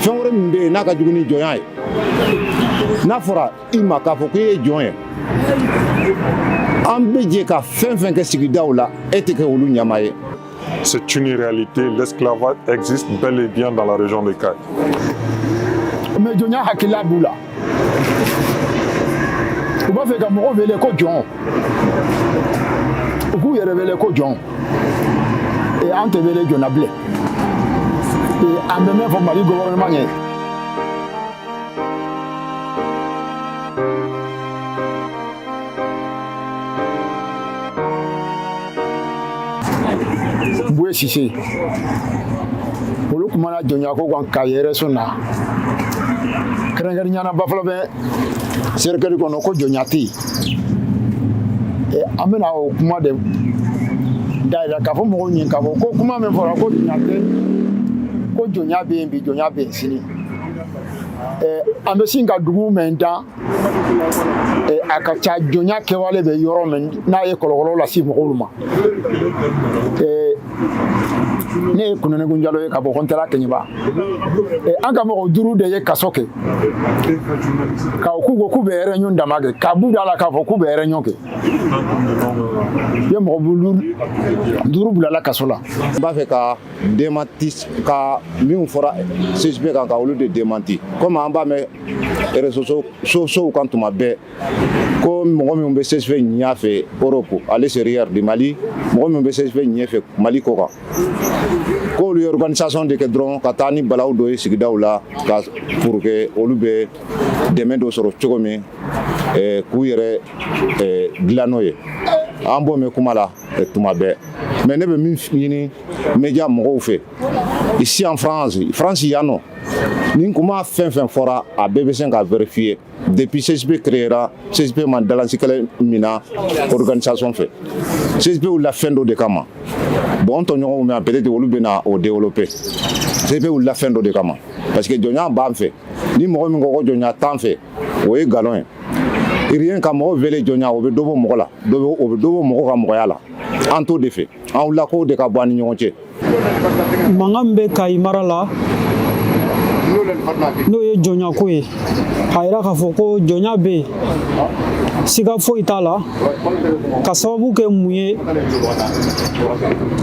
fɛn wɛrɛ min bɛ yen n'a ka jugu ni jɔnya ye n'a fɔra i ma k'a fɔ k'i ye jɔn ye an bɛ jɛ ka fɛn fɛn kɛ sigidaw la e tɛ kɛ olu ɲama ye. C'est une réalité, l'esclavage existe bel et bien dans la région de Kayes. Mais jɔnya hakilila b'u la u b'a fɛ ka mɔgɔw wele ko jɔn u k'u yɛrɛ wele ko jɔn an tɛ wele jɔnna bilen an bɛ min fɔ Mali gouvernement ye. Boué Cissé olu kumana jɔnya ko kan ka yɛrɛ sɔn na kɛrɛnkɛrɛnnenya ba fɔlɔ bɛ cercle kɔnɔ ko jɔnya tɛ yen an bɛna o kuma de dayɛlɛ k'a fɔ mɔgɔw ɲɛ k'a fɔ ko kuma min fɔra ko jɔnya tɛ ko jɔnya bɛ yen bi jɔnya bɛ yen sini an bɛ sin ka dugu min dan a ka ca jɔnya kɛwale bɛ yɔrɔ min n'a ye kɔlɔlɔ lase mɔgɔw ma. Ne ye Kunɛnɛgun Jalo ye ka bɔ Kontera Keɲeba an ka mɔgɔ 5 de ye kaso kɛ k'u ko k'u bɛ réunion dama kɛ k'a b'u da la k'a fɔ k'u bɛ réunion kɛ ye mɔgɔ 5 bilala kaso la. N b'a fɛ ka démenti ka min fɔra CSP kan ka olu de démenti comme an b'a mɛn réseaux sociaux kan tuma bɛɛ ko mɔgɔ min bɛ CSP ɲɛ fɛ Europe à l'extérieur du Mali mɔgɔ min bɛ CSP ɲɛ fɛ Mali ko kan k'olu ye organisation de kɛ dɔrɔn ka taa ni balaw dɔ ye sigidaw la pour que olu bɛ dɛmɛ dɔ sɔrɔ cogo min k'u yɛrɛ dilan n'o ye an b'o mɛn kuma la tuma bɛɛ mais ne bɛ min ɲini média mɔgɔw fɛ ici en France yan nɔ ni kuma fɛn fɛn fɔra a bɛɛ bɛ se ka vérifier depuis CSP créera CSP ma dalansi kɛlɛ min na organisation fɛ CSP wulila fɛn dɔ de kama bon an tɔɲɔgɔnw mɛn peut-être olu bɛna o développer CSP wulila fɛn dɔ de kama parce que jɔnya b'an fɛ ni mɔgɔ min ko ko jɔnya t'an fɛ o ye nkalon ye rien ka mɔgɔ wele jɔnya o bɛ dɔ bɔ mɔgɔ la o bɛ dɔ bɔ mɔgɔ ka mɔgɔya la an t'o de fɛ an wulila k'o de ka bɔ an ni ɲɔgɔn cɛ. Mankan bɛ Kayi mara la n'o ye jɔnya ko ye a yira k'a fɔ ko jɔnya bɛ yen siga foyi t'a la ka sababu kɛ mun ye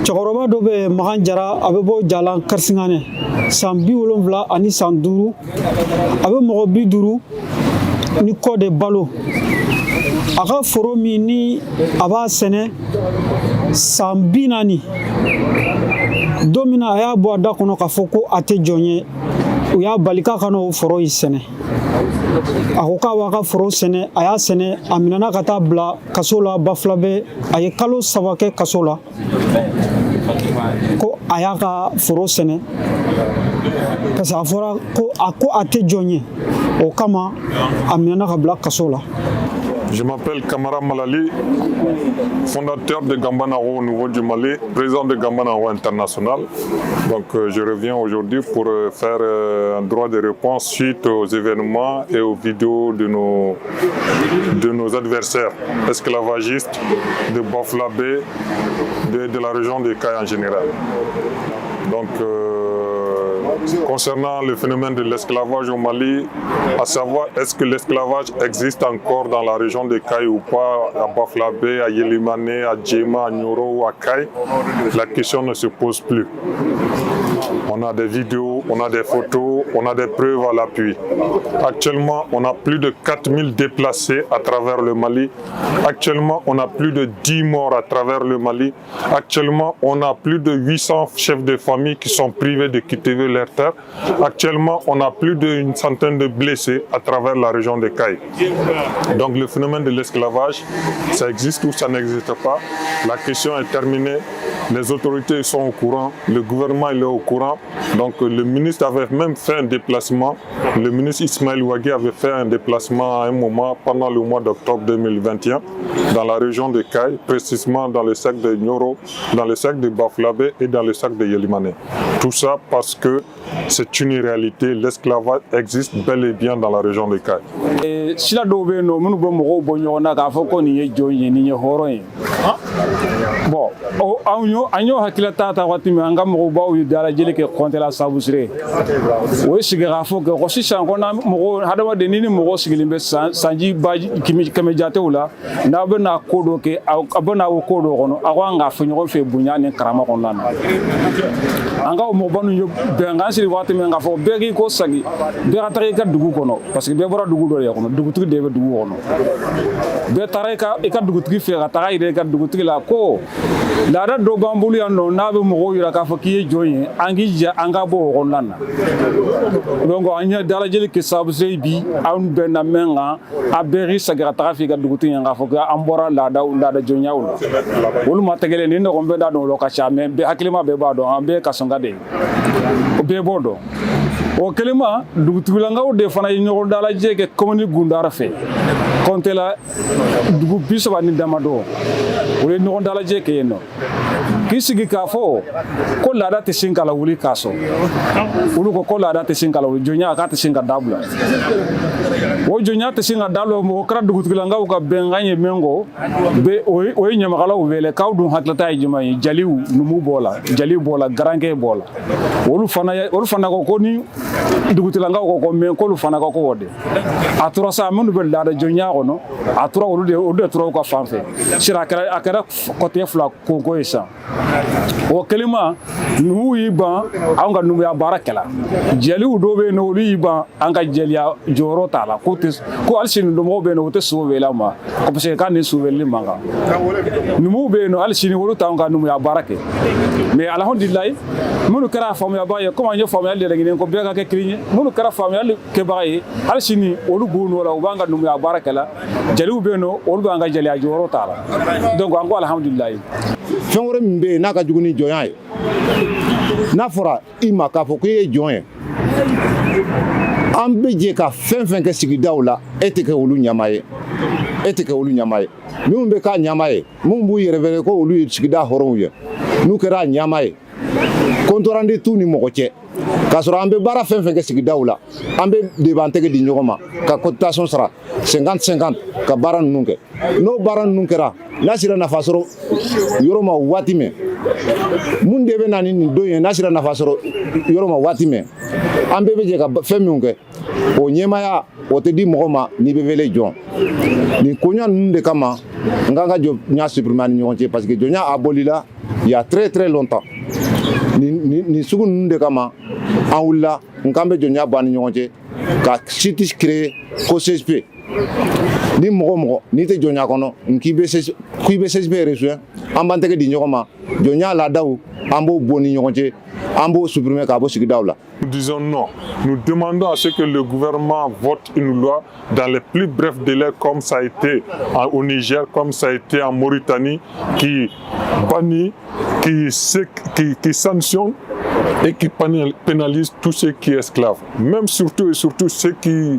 cɛkɔrɔba dɔ bɛ Makan Jara a bɛ bɔ Jalan Karisinganɛ san 70 ani san 5 a bɛ mɔgɔ 50 ni kɔ de balo a ka foro min ni a b'a sɛnɛ san 40 don min na a y'a bɔ a da kɔnɔ k'a fɔ ko a tɛ jɔn ye u y'a bali k'a ka n'o foro in sɛnɛ a ko k'a b'a ka foro sɛnɛ a y'a sɛnɛ a minɛna ka taa bila kaso la Bafulabe a ye kalo 3 kɛ kaso la ko a y'a ka foro sɛnɛ parce que a fɔra ko a tɛ jɔn ye o kama a minɛna ka bila kaso la. Je m'appelle Kamara Malali, fondateur de Gambanaro au niveau du Mali, président de Gambanaro International. Donc je reviens aujourd'hui pour faire un droit de réponse suite aux événements et aux vidéos de nos adversaires esclavagistes de Bafulabe, de la région de Kayes en général. Donc concernant le phénomène de l'esclavage au Mali, à savoir est-ce que l'esclavage existe encore dans la région de Kayes ou pas, à Bafulabe, à Yelimane, à Djema, à Nyoro ou à Kayes, la question ne se pose plus. On a des vidéos, on a des photos, on a des preuves à l'appui. Actuellement, on a plus de 4000 déplacés à travers le Mali. Actuellement, on a plus de 10 morts à travers le Mali. Actuellement, on a plus de 800 chefs de famille qui sont privés de quitter leur terre. Actuellement, on a plus d'une centaine de blessés à travers la région de Kayes. Donc le phénomène de l'esclavage, ça existe ou ça n'existe pas. La question est terminée. Les autorités sont au courant, le gouvernement est au courant. Donc le ministre avait même fait un déplacement. Le ministre Ismaël Ouagui avait fait un déplacement à un moment pendant le mois d'octobre 2021 dans la région de Kayes, précisément dans le cercle de Nyoro, dans le cercle de Bafulabe et dans le cercle de Yelimane. Tout ça parce que c'est une réalité, l'esclavage existe bel et bien dans la région de Kayes. Sila dɔw bɛ yen nɔ minnu bɛ mɔgɔw bɔ ɲɔgɔn na k'a fɔ ko nin ye jɔn ye nin ye hɔrɔn ye bon an y'o hakilila ta waati min an ka mɔgɔbaw ye dalajɛli kɛ kɔntɛla sabusire o ye sigi k'a fɔ ko sisan ko hadamaden ni mɔgɔ sigilen bɛ sanji ba kɛmɛ jatew la n'a bɛ na ko dɔ kɛ a bɛ na o ko dɔ kɔnɔ a ko an k'a fɔ ɲɔgɔn fɛ bonya ni karama kɔnɔna na an ka o mɔgɔba ninnu bɛnkan siri waati min k'a fɔ bɛɛ k'i ko sagi bɛɛ ka taga i ka dugu kɔnɔ parce que bɛɛ bɔra dugu dɔ de kɔnɔ dugutigi de bɛ dugu kɔnɔ bɛɛ taara i ka dugutigi fɛ ka taga yira i ka dugutigi la ko laada dɔ b'an bolo yan nɔ n'a bɛ mɔgɔw yira k'a fɔ k'i ye jɔn ye an k'i jɛ an ka bɔ o kɔnɔna na donc an ye dalajɛli kɛ sababu se bi an bɛɛ na mɛn kan a bɛɛ k'i sagi ka taga f'i ka dugutigi ɲɛ k'a fɔ an bɔra laada jɔnyaw la olu ma tɛgɛlen ni ɲɔgɔn bɛɛ da dɔn o la ka ca mais hakilima bɛɛ b'a dɔn an bɛɛ ka sɔn ka de o bɛɛ b'o dɔn o kelen ma dugutigilankaw de fana ye ɲɔgɔn dalajɛ kɛ commune Gundara fɛ Kɔntɛla dugu 30 ni damadɔ o ye ɲɔgɔn dalajɛ kɛ yen nɔ k'i sigi k'a fɔ ko laada tɛ sin ka la wuli k'a sɔn olu ko laada tɛ sin ka la wuli jɔnya k'a tɛ sin ka dabila o jɔnya tɛ sin ka dabila mɔgɔ kɛra dugutigilankaw ka bɛnkan ye min kɔ o ye ɲamakalaw wele k'aw dun hakilita ye jumɛn ye jaliw numu b'o la jaliw b'o la garankɛ b'o la olu fana ko ni dugutigilankaw ko mais k'olu fana ko o de a tora sa minnu bɛ laada jɔnya kɔnɔ a tora olu de tora u ka fan fɛ sira a kɛra kɔtɛ fila ko ye san o kelima numu y'i ban an ka numuya baara kɛla jeliw dɔw bɛ yen nɔ olu y'i ban an ka jeliya jɔyɔrɔ t'a la ko hali sini dɔmɔgɔw bɛ yen nɔ u tɛ so wele ma parce que k'a ni so weleli man kan numuw bɛ yen nɔ hali sini olu t'an ka numuya baara kɛ mais alhamdulilayi minnu kɛra faamuyaba ye komi an ye faamuyali de ɲini ko bɛɛ ka kɛ kelen ye minnu kɛra faamuyali kɛbaga ye hali sini olu b'u nɔ la u b'an ka numuya baara kɛla jeliw bɛ yen nɔ olu b'an ka jeliya jɔyɔrɔ t'a la donc an ko alhamdulilayi fɛn wɛrɛ min bɛ yen n'a ka jugu ni jɔnya ye n'a fɔra i ma k'a fɔ k'i ye jɔn ye an bɛ jɛ ka fɛn fɛn kɛ sigidaw la e tɛ kɛ olu ɲama ye minnu bɛ k'a ɲama ye minnu b'u yɛrɛ ko olu ye sigida hɔrɔnw ye n'u kɛra a ɲama ye kɔntɔrande t'u ni mɔgɔ cɛ k'a sɔrɔ an bɛ baara fɛn fɛn kɛ sigidaw la an bɛ de b'an tɛgɛ di ɲɔgɔn ma ka cotisation sara 50-50 ka baara ninnu kɛ n'o baara ninnu kɛra n'a sera nafa sɔrɔ yɔrɔ ma waati min mun de bɛ na ni nin don ye n'a sera nafa sɔrɔ yɔrɔ ma waati min an bɛɛ bɛ jɛ ka fɛn minnu kɛ o ɲɛmaya o tɛ di mɔgɔ ma n'i bɛ wele jɔn nin koɲa ninnu de kama n kan ka jɔnya supprimer ani ɲɔgɔn cɛ parce que jɔnya abolila il y a très très longtemps nin sugu ninnu de kama an wulila n kan bɛ jɔnya bɔ ani ɲɔgɔn cɛ ka site créer ko CSP ni mɔgɔ n'i tɛ jɔnya kɔnɔ k'i bɛ CSP rejoindre an b'an tɛgɛ di ɲɔgɔn ma jɔnya laadaw an b'o bɔ ni ɲɔgɔn cɛ an b'o supprimer k'a bɔ sigidaw la. Nous disons non. Nous demandons à ce que le gouvernement vote une loi dans les plus brefs délais comme ça a été au Niger, comme ça a été en Mauritanie, qui bannit, qui sanctionne et qui pénalise tous ceux qui esclavent. Même surtout et surtout ceux qui,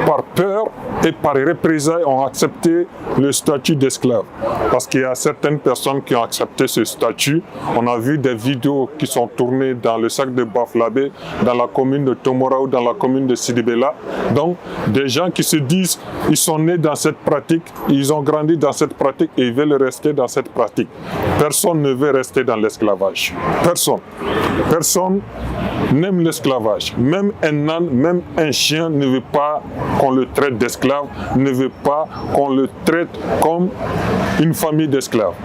par peur et par représailles, ont accepté le statut d'esclave. Parce qu'il y a certaines personnes qui ont accepté ce statut. On a vu des vidéos qui sont tournées dans le sac de Baflabé, dans la commune de Tomora ou dans la commune de Sidibella. Donc, des gens qui se disent, ils sont nés dans cette pratique, ils ont grandi dans cette pratique et ils veulent rester dans cette pratique. Personne ne veut rester dans l'esclavage. Personne. Personne n'aime l'esclavage. Même un âne, même un chien ne veut pas qu'on le traite d'esclave, ne veut pas qu'on le traite comme une famille d'esclaves.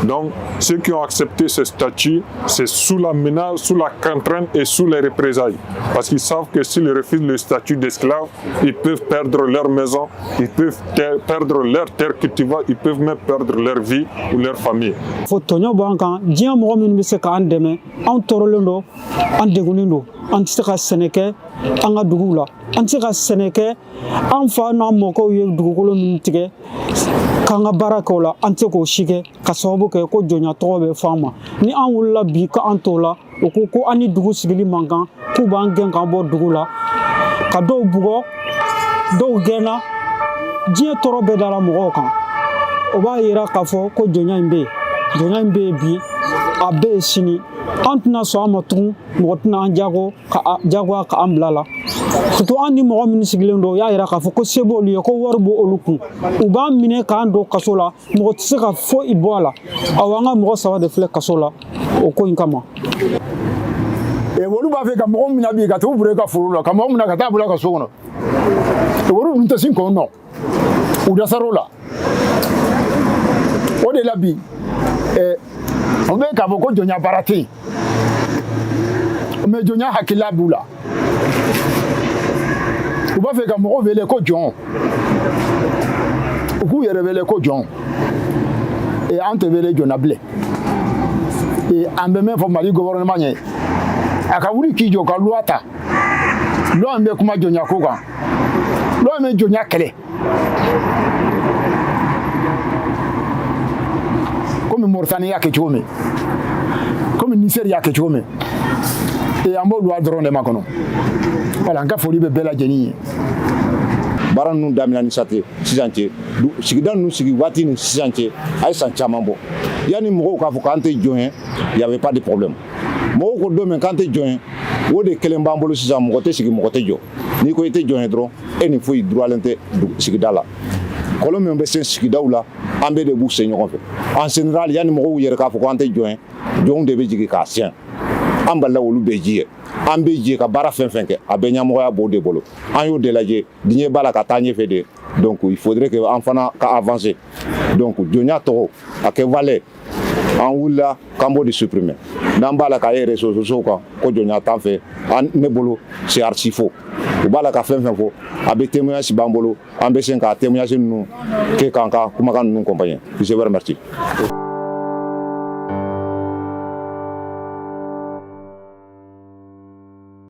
Donc, ceux qui ont accepté ce statut, c'est sous la menace, sous la contrainte et sous les représailles. Parce qu'ils savent que s'ils refusent le statut d'esclave, ils peuvent perdre leur maison, ils peuvent perdre leur terre cultivable, ils peuvent même perdre leur vie ou leur famille. An tɛ se ka sɛnɛ kɛ an ka duguw la an tɛ se ka sɛnɛ kɛ an fa n'an mɔkɛw ye dugukolo min tigɛ k'an ka baara kɛ o la an tɛ se k'o si kɛ ka sababu kɛ ko jɔnya tɔgɔ bɛ fɔ an ma ni an wulila bi ko an t'o la o ko an ni dugu sigili man kan k'u b'an gɛn k'an bɔ dugu la ka dɔw bugɔ dɔw gɛnna diɲɛ tɔɔrɔ bɛɛ dara mɔgɔw kan o b'a yira k'a fɔ ko jɔnya in bɛ yen bi a bɛ yen sini an tɛna sɔn a ma tugun mɔgɔ tɛna an jagoya ka an bila la surtout an ni mɔgɔ minnu sigilen don o y'a yira k'a fɔ ko se b'olu ye ko wari b'olu kun u b'an minɛ k'an don kaso la mɔgɔ tɛ se ka foyi bɔ a la awɔ an ka mɔgɔ 3 de filɛ kaso la o ko in kama. Olu b'a fɛ ka mɔgɔ minɛ bi ka t'u bure ka foro la ka mɔgɔ minɛ ka taa bila ka so kɔnɔ olu dun tɛ sin k'o nɔ u dɛsɛr'o la o de la bi o bɛ k'a fɔ ko jɔnya baara tɛ yen mais jɔnya hakilila b'u la u b'a fɛ ka mɔgɔw wele ko jɔn u k'u yɛrɛ wele ko jɔn an tɛ wele jɔnna bilen an bɛ min fɔ Mali gouvernement ye a ka wuli k'i jɔ ka loi ta loi min bɛ kuma jɔnya ko kan loi min bɛ jɔnya kɛlɛ komi Mauritanie y'a kɛ cogo min komi Niger y'a kɛ cogo min an b'o loi dɔrɔn de makɔnɔ voilà n ka foli bɛ bɛɛ lajɛlen ye. Baara ninnu daminɛ ni sisan cɛ sigida ninnu sigi waati ni sisan cɛ a ye san caman bɔ yanni mɔgɔw k'a fɔ k'an tɛ jɔn ye y avait pas de problème mɔgɔw ko don min k'an tɛ jɔn ye o de kelen b'an bolo sisan mɔgɔ tɛ sigi mɔgɔ tɛ jɔ n'i ko i tɛ jɔn ye dɔrɔn e ni foyi droitlen tɛ sigida la kɔlɔn min bɛ se sigidaw la an bɛɛ de b'u se ɲɔgɔn fɛ en général yanni mɔgɔw yɛrɛ k'a fɔ k'an tɛ jɔn ye jɔnw de bɛ jigin k'a siɲɛ an balila olu bɛ ji ye an bɛ je ka baara fɛn fɛn kɛ a bɛ ɲɛmɔgɔya b'o de bolo an y'o de lajɛ diɲɛ b'a la ka taa ɲɛfɛ de donc il faudrait que an fana ka avancer donc jɔnya tɔgɔ a kɛ valeur an wulila k'an b'o de supprimer n'an b'a la k'a ye réseaux sociaux kan ko jɔnya t'an fɛ ne bolo c'est archi faux u b'a la ka fɛn fɛn fɔ a bɛ témoignage b'an bolo an bɛ se ka témoignage ninnu kɛ k'an ka kumakan ninnu accompagner je vous remercie.